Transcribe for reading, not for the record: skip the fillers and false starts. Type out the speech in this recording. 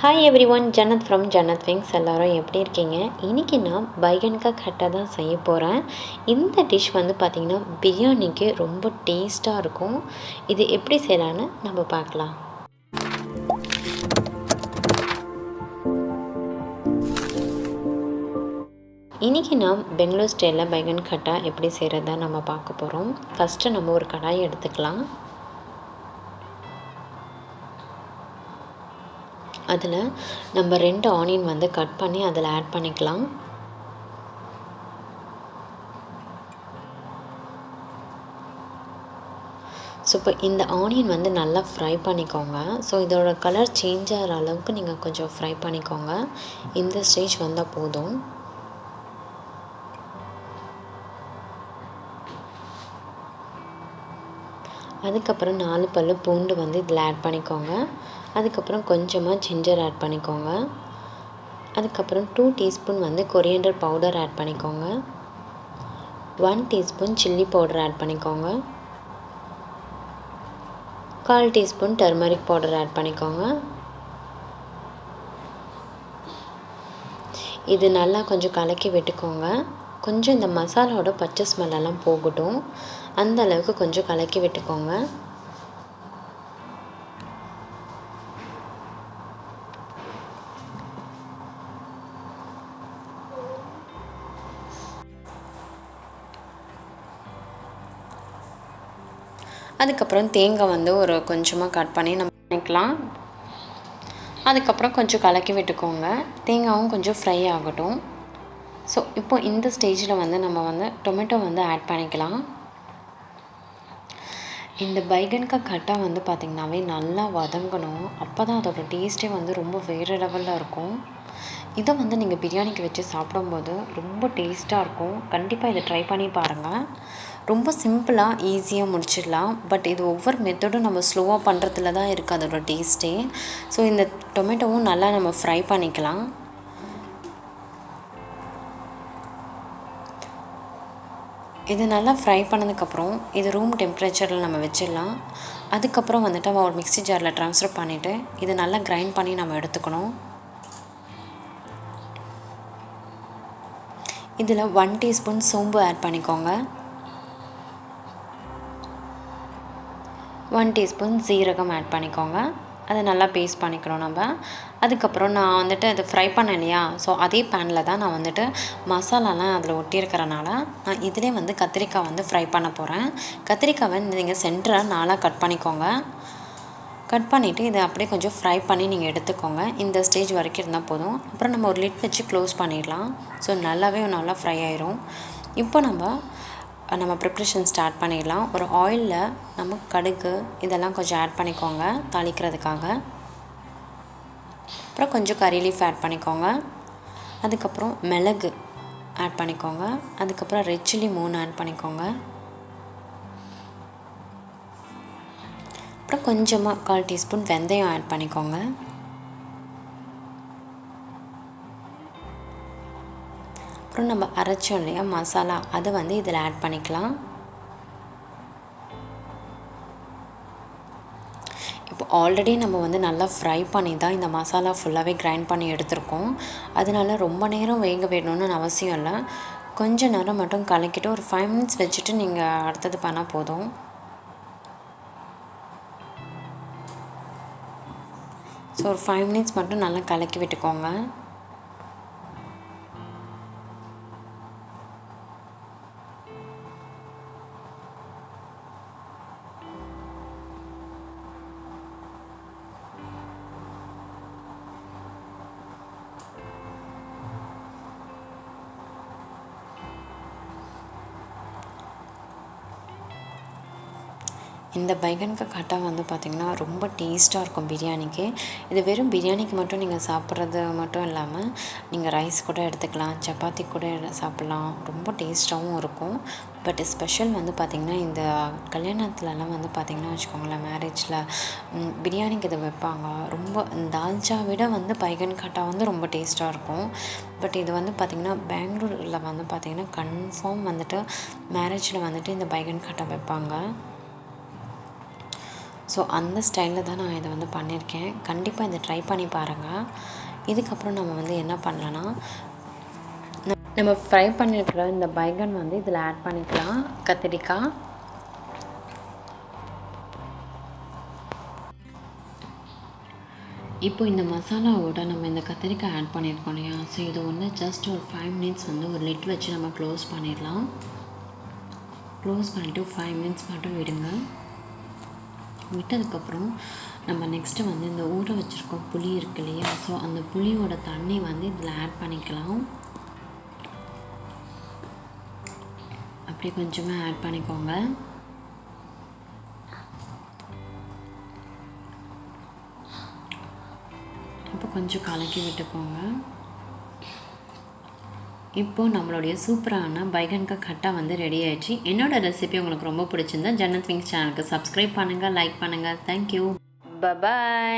Hi everyone, Jannat from Jannat Wings. எல்லாரும் எப்படி இருக்கீங்க? இன்னைக்கு நான் பைகன் கா கட்டா தான் செய்ய போகிறேன். இந்த டிஷ் வந்து பார்த்திங்கன்னா பிரியாணிக்கு ரொம்ப டேஸ்ட்டாக இருக்கும். இது எப்படி செய்யலான்னு நம்ம பார்க்கலாம். இன்றைக்கி நான் பெங்களூர் ஸ்டைலில் பைகன் கட்டா எப்படி செய்கிறதா நம்ம பார்க்க போகிறோம். ஃபஸ்ட்டு நம்ம ஒரு கடாயை எடுத்துக்கலாம். அதில் நம்ம 2 ஆனியன் வந்து கட் பண்ணி அதில் ஆட் பண்ணிக்கலாம். ஸோ இப்போ இந்த ஆனியன் வந்து நல்லா ஃப்ரை பண்ணிக்கோங்க. ஸோ இதோட கலர் சேஞ்ச் ஆகிற அளவுக்கு நீங்கள் கொஞ்சம் ஃப்ரை பண்ணிக்கோங்க. இந்த ஸ்டேஜ் வந்தால் போதும். அதுக்கப்புறம் 4 பல்லு பூண்டு வந்து இதில் ஆட் பண்ணிக்கோங்க. அதுக்கப்புறம் கொஞ்சமாக ஜிஞ்சர் ஆட் பண்ணிக்கோங்க. அதுக்கப்புறம் 2 டீஸ்பூன் வந்து கொரியண்டர் பவுடர் ஆட் பண்ணிக்கோங்க. 1 டீஸ்பூன் சில்லி பவுடர் ஆட் பண்ணிக்கோங்க. 1/4 டீஸ்பூன் டர்மரிக் பவுடர் ஆட் பண்ணிக்கோங்க. இது நல்லா கொஞ்சம் கலக்கி விட்டுக்கோங்க. கொஞ்சம் இந்த மசாலாவோட பச்சை ஸ்மெல்லெல்லாம் போகட்டும். அந்த அளவுக்கு கொஞ்சம் கலக்கி விட்டுக்கோங்க. அதுக்கப்புறம் தேங்காய் வந்து ஒரு கொஞ்சமாக கட் பண்ணி நம்ம பண்ணிக்கலாம். அதுக்கப்புறம் கொஞ்சம் கலக்கி விட்டுக்கோங்க. தேங்காயும் கொஞ்சம் ஃப்ரை ஆகட்டும். ஸோ இப்போ இந்த ஸ்டேஜில் வந்து நம்ம வந்து டொமேட்டோ வந்து ஆட் பண்ணிக்கலாம். இந்த பைகன் கா கட்டா வந்து பார்த்திங்கனாவே நல்லா வதங்கணும். அப்போ தான் அதோட டேஸ்ட்டே வந்து ரொம்ப வேறு லெவலில் இருக்கும். இதை வந்து நீங்கள் பிரியாணிக்கு வச்சு சாப்பிடும்போது ரொம்ப டேஸ்ட்டாக இருக்கும். கண்டிப்பாக இதை ட்ரை பண்ணி பாருங்கள். ரொம்ப சிம்பிளாக ஈஸியாக முடிச்சிடலாம். பட் இது ஒவ்வொரு மெத்தடும் நம்ம ஸ்லோவாக பண்ணுறதுல தான் இருக்குது அதோட டேஸ்ட்டே. ஸோ இந்த டொமேட்டோவும் நல்லா நம்ம ஃப்ரை பண்ணிக்கலாம். இது நல்லா ஃப்ரை பண்ணதுக்கப்புறம் இது ரூம் டெம்பரேச்சரில் நம்ம வச்சிடலாம். அதுக்கப்புறம் வந்துட்டு நம்ம ஒரு மிக்ஸி ஜாரில் ட்ரான்ஸ்ஃபர் பண்ணிவிட்டு இதை நல்லா கிரைண்ட் பண்ணி நம்ம எடுத்துக்கணும். இதில் 1 டீஸ்பூன் சோம்பு ஆட் பண்ணிக்கோங்க. 1 டீஸ்பூன் சீரகம் ஆட் பண்ணிக்கோங்க. அதை நல்லா பேஸ்ட் பண்ணிக்கணும் நம்ம. அதுக்கப்புறம் நான் வந்துட்டு அதை ஃப்ரை பண்ணேன் இல்லையா, ஸோ அதே பேனில் தான் நான் வந்துட்டு மசாலாலாம் அதில் ஒட்டியிருக்கிறனால நான் இதிலே வந்து கத்திரிக்காய் வந்து ஃப்ரை பண்ண போகிறேன். கத்திரிக்காவை நீங்கள் சென்டராக 4ஆக கட் பண்ணிக்கோங்க. கட் பண்ணிவிட்டு இதை அப்படியே கொஞ்சம் ஃப்ரை பண்ணி நீங்கள் எடுத்துக்கோங்க. இந்த ஸ்டேஜ் வரைக்கும் இருந்தால் போதும். அப்புறம் நம்ம ஒரு லிட் வச்சு க்ளோஸ் பண்ணிடலாம். ஸோ நல்லா ஃப்ரை ஆயிரும். இப்போ நம்ம ப்ரிப்ரேஷன் ஸ்டார்ட் பண்ணிடலாம். ஒரு ஆயிலில் நம்ம கடுகு இதெல்லாம் கொஞ்சம் ஆட் பண்ணிக்கோங்க தாளிக்கிறதுக்காக. அப்புறம் கொஞ்சம் கறி லீஃப் ஆட் பண்ணிக்கோங்க. அதுக்கப்புறம் மிளகு ஆட் பண்ணிக்கோங்க. அதுக்கப்புறம் ரெட் சில்லி 3 ஆட் பண்ணிக்கோங்க. அப்புறம் கொஞ்சமாக 1/4 டீஸ்பூன் வெந்தயம் ஆட் பண்ணிக்கோங்க. அப்புறம் நம்ம அரைச்சோம் இல்லையா மசாலா, அதை வந்து இதில் ஆட் பண்ணிக்கலாம். இப்போ ஆல்ரெடி நம்ம வந்து நல்லா ஃப்ரை பண்ணி தான் இந்த மசாலா ஃபுல்லாகவே கிரைண்ட் பண்ணி எடுத்துருக்கோம். அதனால ரொம்ப நேரம் வேக வேணும்னு அவசியம் இல்லை. கொஞ்சம் நேரம் மட்டும் கலக்கிட்டு ஒரு 5 மினிட்ஸ் வச்சுட்டு நீங்கள் அடுத்தது பண்ணால் போதும். ஸோ ஒரு 5 மினிட்ஸ் மட்டும் நல்லா கலக்கி விட்டுக்கோங்க. இந்த பைகன் கா கட்டா வந்து பார்த்திங்கன்னா ரொம்ப டேஸ்ட்டாக இருக்கும் பிரியாணிக்கு. இது வெறும் பிரியாணிக்கு மட்டும் நீங்கள் சாப்பிட்றது மட்டும் இல்லாமல் நீங்கள் ரைஸ் கூட எடுத்துக்கலாம், சப்பாத்தி கூட சாப்பிட்லாம். ரொம்ப டேஸ்ட்டாகவும் இருக்கும். பட் ஸ்பெஷல் வந்து பார்த்திங்கன்னா இந்த கல்யாணத்துலலாம் வந்து பார்த்திங்கன்னா வச்சுக்கோங்களேன், மேரேஜில் பிரியாணிக்கு இதை வைப்பாங்க. ரொம்ப தால்ச்சா விட வந்து பைகன் கட்டா வந்து ரொம்ப டேஸ்ட்டாக இருக்கும். பட் இது வந்து பார்த்திங்கன்னா பெங்களூரில் வந்து பார்த்திங்கன்னா கன்ஃபார்ம் வந்துட்டு மேரேஜில் வந்துட்டு இந்த பைகன் கட்டா வைப்பாங்க. ஸோ அந்த ஸ்டைலில் தான் நான் இதை வந்து பண்ணியிருக்கேன். கண்டிப்பாக இதை ட்ரை பண்ணி பாருங்கள். இதுக்கப்புறம் நம்ம வந்து என்ன பண்ணலான்னா, நம்ம ஃப்ரை பண்ணியிருக்கிற இந்த பைகன் வந்து இதில் ஆட் பண்ணிக்கலாம், கத்திரிக்காய். இப்போ இந்த மசாலாவோட நம்ம இந்த கத்திரிக்காய் ஆட் பண்ணியிருக்கோம் இல்லையா, ஸோ இது வந்து ஜஸ்ட் ஒரு 5 மினிட்ஸ் வந்து ஒரு லிட் வச்சு நம்ம க்ளோஸ் பண்ணிடலாம். க்ளோஸ் பண்ணிவிட்டு 5 மினிட்ஸ் மட்டும் விடுங்க. விட்டதுக்கப்புறம் நம்ம நெக்ஸ்ட்டு வந்து இந்த ஊற வச்சுருக்கோம் புளி இருக்கு இல்லையா, ஸோ அந்த புளியோட தண்ணி வந்து இதில் ஆட் பண்ணிக்கலாம். அப்படியே கொஞ்சமாக ஆட் பண்ணிக்கோங்க. இப்போ கொஞ்சம் கலக்கி விட்டுக்கோங்க. இப்போது நம்மளுடைய சூப்பரான பைகன் கா கட்டா வந்து ரெடி ஆயிடுச்சு. என்னோடய ரெசிபி உங்களுக்கு ரொம்ப பிடிச்சிருந்தா ஜன்னத் விங்ஸ் சேனலுக்கு சப்ஸ்கிரைப் பண்ணுங்கள், லைக் பண்ணுங்கள். தேங்க்யூ. பபாய்.